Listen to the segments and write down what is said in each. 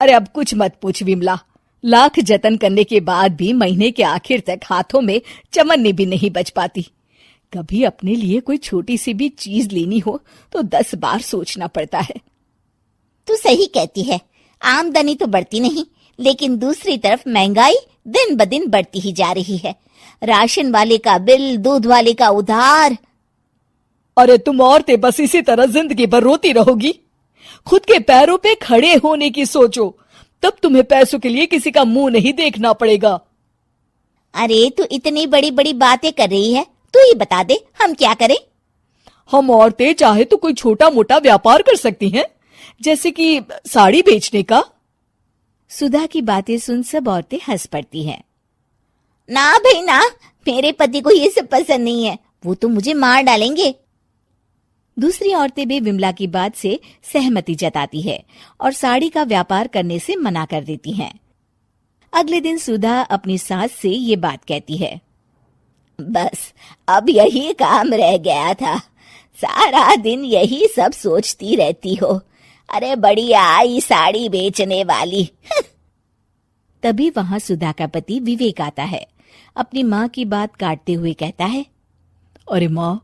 अरे अब कुछ मत पूछ विमला, लाख जतन करने के बाद भी महीने के आखिर तक हाथों में चमन्नी भी नहीं बच पाती। कभी अपने लिए कोई छोटी सी भी चीज लेनी हो तो 10 बार सोचना पड़ता है। तू सही कहती है, आमदनी तो बढ़ती नहीं, लेकिन दूसरी तरफ महंगाई दिन ब दिन बढ़ती ही जा रही है। राशन वाले का बिल, दूध वाले का उधार। अरे तुम औरतें बस इसी तरह जिंदगी भर रोती रहोगी। खुद के पैरों पे खड़े होने की सोचो, तब तुम्हें पैसों के लिए किसी का मुंह नहीं देखना पड़ेगा। अरे तू इतनी बड़ी बड़ी बातें कर रही है, तू ही बता दे हम क्या करें। हम औरतें चाहे तो कोई छोटा मोटा व्यापार कर सकती हैं, जैसे कि साड़ी बेचने का। सुधा की बातें सुन सब औरतें हंस पड़ती हैं। ना भाई ना, मेरे पति को ये सब पसंद नहीं है, वो तो मुझे मार डालेंगे। दूसरी औरतें भी विमला की बात से सहमति जताती है और साड़ी का व्यापार करने से मना कर देती हैं। अगले दिन सुधा अपनी सास से ये बात कहती है। बस अब यही काम रह गया था, सारा दिन यही सब सोचती रहती हो। अरे बढ़िया आई साड़ी बेचने वाली। तभी वहां सुधा का पति विवेक आता है। अपनी माँ की बात काटते हुए कहता है, अरे माँ,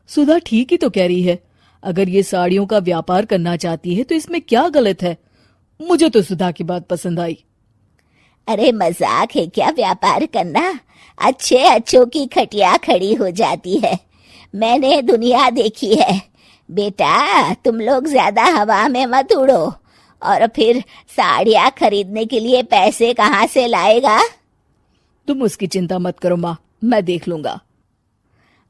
सुधा ठीक ही तो कह रही है। अगर ये साड़ियों का व्यापार करना चाहती है तो इसमें क्या गलत है? मुझे तो सुधा की बात पसंद आई। अरे मजाक है क्या व्यापार करना? अच्छे अच्छों की खटिया खड़ी हो जाती है। मैंने दुनिया देखी है। बेटा तुम लोग ज्यादा हवा में मत उड़ो, और फिर साड़ियाँ खरीदने के लिए पैसे कहाँ से लाएगा? तुम उसकी चिंता मत करो माँ, मैं देख लूंगा।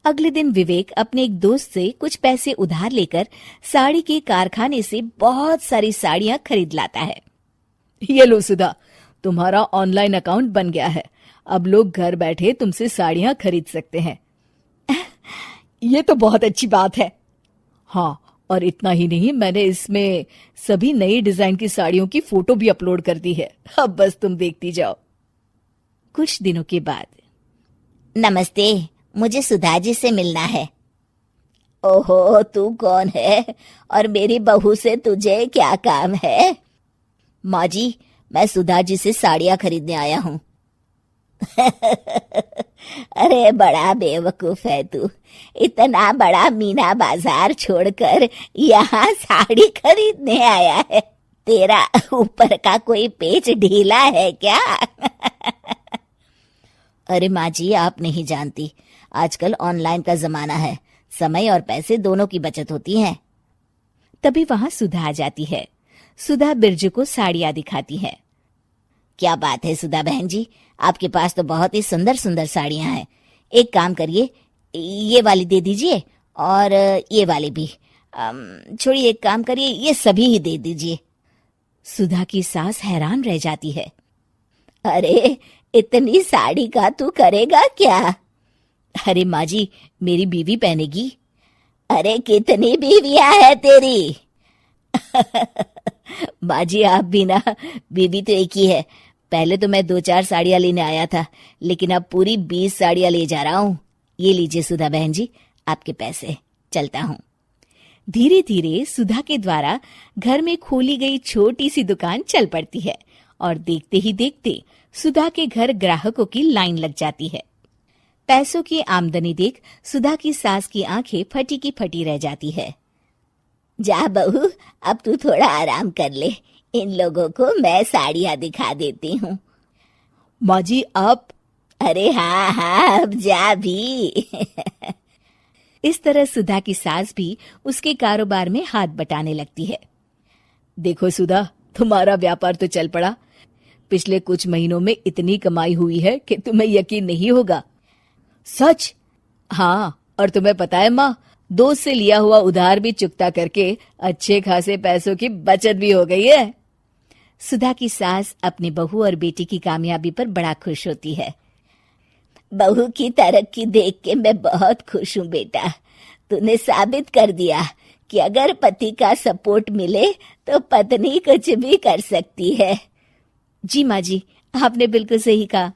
अगले दिन विवेक अपने एक दोस्त से कुछ पैसे उधार लेकर साड़ी के कारखाने से बहुत सारी साड़ियाँ खरीद लाता है। ये लो सुधा, तुम्हारा ऑनलाइन अकाउंट बन गया है। अब लोग घर बैठे तुमसे साड़ियाँ खरीद सकते हैं। ये तो बहुत अच्छी बात है। हाँ, और इतना ही नहीं, मैंने इसमें सभी नई डिजाइन की साड़ियों की फोटो भी अपलोड कर दी है। अब बस तुम देखती जाओ। कुछ दिनों के बाद, नमस्ते, मुझे सुधा जी से मिलना है। ओहो, तू कौन है और मेरी बहू से तुझे क्या काम है? माँ जी, मैं सुधा जी से साड़ियाँ खरीदने आया हूँ। अरे बड़ा बेवकूफ है तू, इतना बड़ा मीना बाजार छोड़कर यहाँ साड़ी खरीदने आया है। तेरा ऊपर का कोई पेच ढीला है क्या? अरे माँ जी, आप नहीं जानती, आजकल ऑनलाइन का जमाना है, समय और पैसे दोनों की बचत होती है। तभी वहां सुधा आ जाती है। सुधा बिरजू को साड़ियाँ दिखाती है। क्या बात है सुधा बहन जी, आपके पास तो बहुत ही सुंदर सुंदर साड़ियाँ हैं। एक काम करिए, ये वाली दे दीजिए और ये वाली भी। छोड़िए, एक काम करिए, ये सभी ही दे दीजिए। सुधा की सास हैरान रह जाती है। अरे इतनी साड़ी का तू करेगा क्या? अरे माँ जी, मेरी बीवी पहनेगी। अरे कितनी बीवियां है तेरी? माँ जी आप भी ना, बीवी तो एक ही है। पहले तो मैं 2-4 साड़ियाँ लेने आया था, लेकिन अब पूरी 20 साड़ियाँ ले जा रहा हूँ। ये लीजिए सुधा बहन जी, आपके पैसे, चलता हूँ। धीरे धीरे सुधा के द्वारा घर में खोली गई छोटी सी दुकान चल पड़ती है और देखते ही देखते सुधा के घर ग्राहकों की लाइन लग जाती है। पैसों की आमदनी देख सुधा की सास की आंखें फटी की फटी रह जाती है। जा बहू, अब तू थोड़ा आराम कर ले, इन लोगों को मैं साड़ियाँ दिखा देती हूँ। माँ जी आप? अरे हाँ हाँ, अब जा भी। इस तरह सुधा की सास भी उसके कारोबार में हाथ बटाने लगती है। देखो सुधा, तुम्हारा व्यापार तो चल पड़ा। पिछले कुछ महीनों में इतनी कमाई हुई है कि तुम्हें यकीन नहीं होगा। सच? हाँ, और तुम्हें पता है माँ, दोस्त से लिया हुआ उधार भी चुकता करके अच्छे खासे पैसों की बचत भी हो गई है। सुधा की सास अपनी बहू और बेटी की कामयाबी पर बड़ा खुश होती है। बहू की तरक्की देख के मैं बहुत खुश हूँ बेटा। तूने साबित कर दिया कि अगर पति का सपोर्ट मिले तो पत्नी कुछ भी कर सकती है। जी माँ जी, आपने बिल्कुल सही कहा।